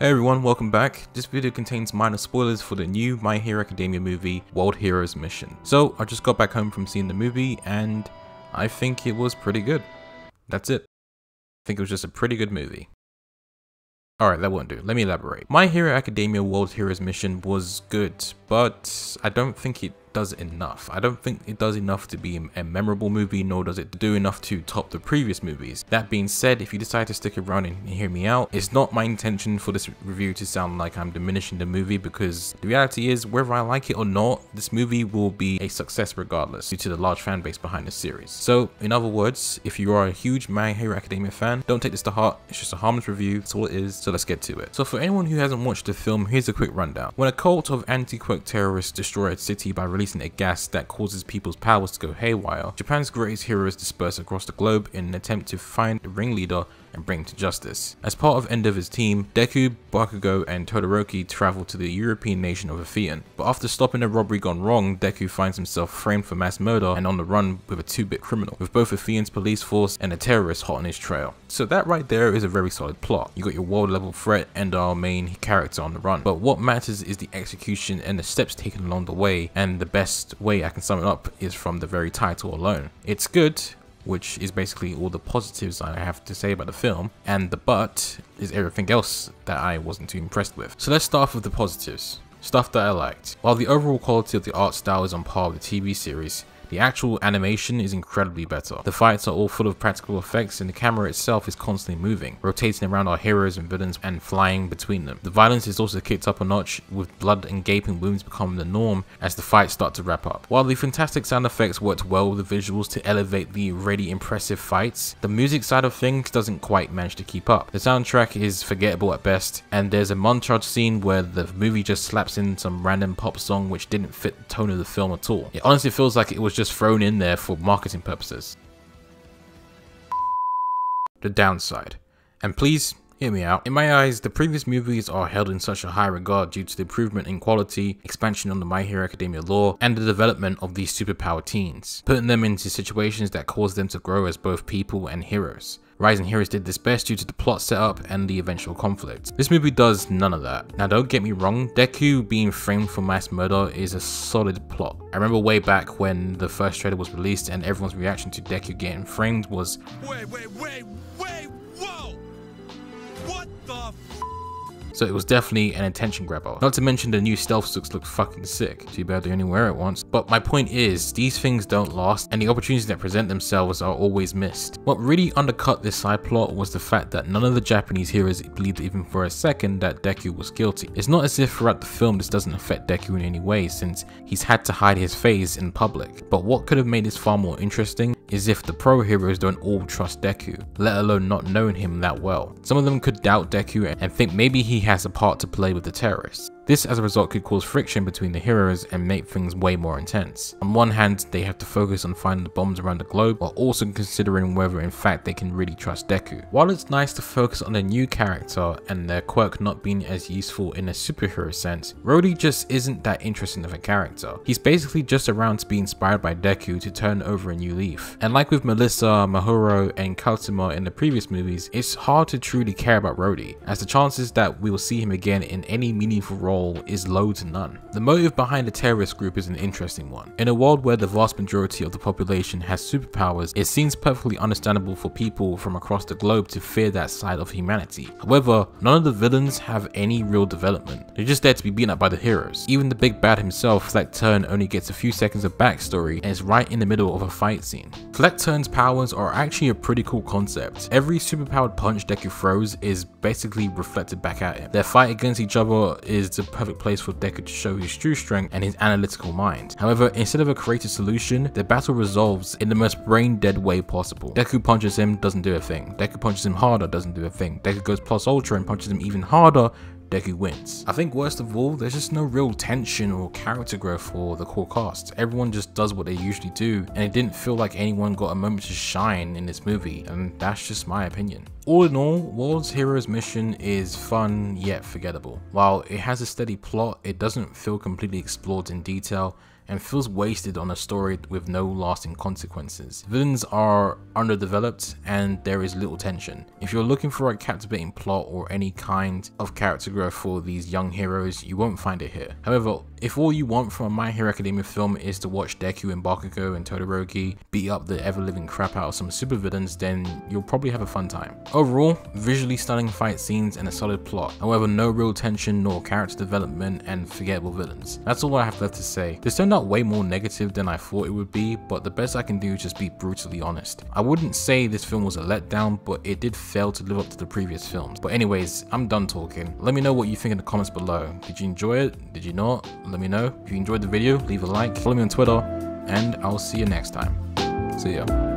Hey everyone, welcome back. This video contains minor spoilers for the new My Hero Academia movie, World Heroes Mission. So, I just got back home from seeing the movie and I think it was pretty good. That's it. I think it was just a pretty good movie. Alright, that won't do. Let me elaborate. My Hero Academia World Heroes Mission was good, but I don't think it does enough. I don't think it does enough to be a memorable movie, nor does it do enough to top the previous movies. That being said, if you decide to stick around and hear me out, it's not my intention for this review to sound like I'm diminishing the movie, because the reality is, whether I like it or not, this movie will be a success regardless, due to the large fan base behind the series. So, in other words, if you are a huge My Hero Academia fan, don't take this to heart. It's just a harmless review, that's all it is, so let's get to it. So for anyone who hasn't watched the film, here's a quick rundown. When a cult of anti-quirk terrorists destroy a city by releasing a gas that causes people's powers to go haywire, Japan's greatest heroes disperse across the globe in an attempt to find the ringleader and bring him to justice. As part of Endeavor's team, Deku, Bakugo, and Todoroki travel to the European nation of Athene. But after stopping a robbery gone wrong, Deku finds himself framed for mass murder and on the run with a 2-bit criminal, with both Athene's police force and a terrorist hot on his trail. So that right there is a very solid plot. You got your world level threat and our main character on the run. But what matters is the execution and the steps taken along the way, and the best way I can sum it up is from the very title alone. It's good, which is basically all the positives I have to say about the film, and the but is everything else that I wasn't too impressed with. So let's start off with the positives. Stuff that I liked. While the overall quality of the art style is on par with the TV series, the actual animation is incredibly better. The fights are all full of practical effects and the camera itself is constantly moving, rotating around our heroes and villains and flying between them. The violence is also kicked up a notch, with blood and gaping wounds becoming the norm as the fights start to wrap up. While the fantastic sound effects worked well with the visuals to elevate the already impressive fights, the music side of things doesn't quite manage to keep up. The soundtrack is forgettable at best, and there's a montage scene where the movie just slaps in some random pop song which didn't fit the tone of the film at all. It honestly feels like it was just thrown in there for marketing purposes. The downside, and please hear me out. In my eyes, the previous movies are held in such a high regard due to the improvement in quality, expansion on the My Hero Academia lore, and the development of these superpowered teens, putting them into situations that cause them to grow as both people and heroes. Rising Heroes did this best due to the plot setup and the eventual conflict. This movie does none of that. Now don't get me wrong, Deku being framed for mass murder is a solid plot. I remember way back when the first trailer was released and everyone's reaction to Deku getting framed was wait, whoa! What the f? So it was definitely an attention grabber. Not to mention the new stealth suits look fucking sick. Too bad they only wear it once. But my point is, these things don't last and the opportunities that present themselves are always missed. What really undercut this side plot was the fact that none of the Japanese heroes believed even for a second that Deku was guilty. It's not as if throughout the film this doesn't affect Deku in any way, since he's had to hide his face in public. But what could have made this far more interesting is if the pro heroes don't all trust Deku, let alone not knowing him that well. Some of them could doubt Deku and think maybe he has a part to play with the terrorists. This as a result could cause friction between the heroes and make things way more intense. On one hand, they have to focus on finding the bombs around the globe, while also considering whether in fact they can really trust Deku. While it's nice to focus on a new character and their quirk not being as useful in a superhero sense, Rhodey just isn't that interesting of a character. He's basically just around to be inspired by Deku to turn over a new leaf. And like with Melissa, Mahuro, and 𝗧𝗪𝗜 in the previous movies, it's hard to truly care about Rhodey, as the chances that we will see him again in any meaningful role is low to none. The motive behind the terrorist group is an interesting one. In a world where the vast majority of the population has superpowers, it seems perfectly understandable for people from across the globe to fear that side of humanity. However, none of the villains have any real development. They're just there to be beaten up by the heroes. Even the big bad himself, 𝗧𝗪𝗜𝗧𝗧𝗘𝗥, only gets a few seconds of backstory and is right in the middle of a fight scene. 𝗧𝗪𝗜𝗧𝗧𝗘𝗥's powers are actually a pretty cool concept. Every superpowered punch Deku throws is basically reflected back at him. Their fight against each other is the perfect place for Deku to show his true strength and his analytical mind. However, instead of a creative solution, the battle resolves in the most brain dead way possible. Deku punches him, doesn't do a thing. Deku punches him harder, doesn't do a thing. Deku goes plus ultra and punches him even harder, Deku wins. I think worst of all, there's just no real tension or character growth for the core cast. Everyone just does what they usually do, and it didn't feel like anyone got a moment to shine in this movie, and that's just my opinion. All in all, World Heroes Mission is fun yet forgettable. While it has a steady plot, it doesn't feel completely explored in detail, and feels wasted on a story with no lasting consequences. Villains are underdeveloped and there is little tension. If you're looking for a captivating plot or any kind of character growth for these young heroes, you won't find it here. However, if all you want from a My Hero Academia film is to watch Deku and Bakugo and Todoroki beat up the ever-living crap out of some supervillains, then you'll probably have a fun time. Overall, visually stunning fight scenes and a solid plot. However, no real tension nor character development and forgettable villains. That's all I have left to say. This turned out way more negative than I thought it would be, but the best I can do is just be brutally honest. I wouldn't say this film was a letdown, but it did fail to live up to the previous films. But anyways, I'm done talking. Let me know what you think in the comments below. Did you enjoy it? Did you not? Let me know. If you enjoyed the video, leave a like, follow me on Twitter, and I'll see you next time. See ya.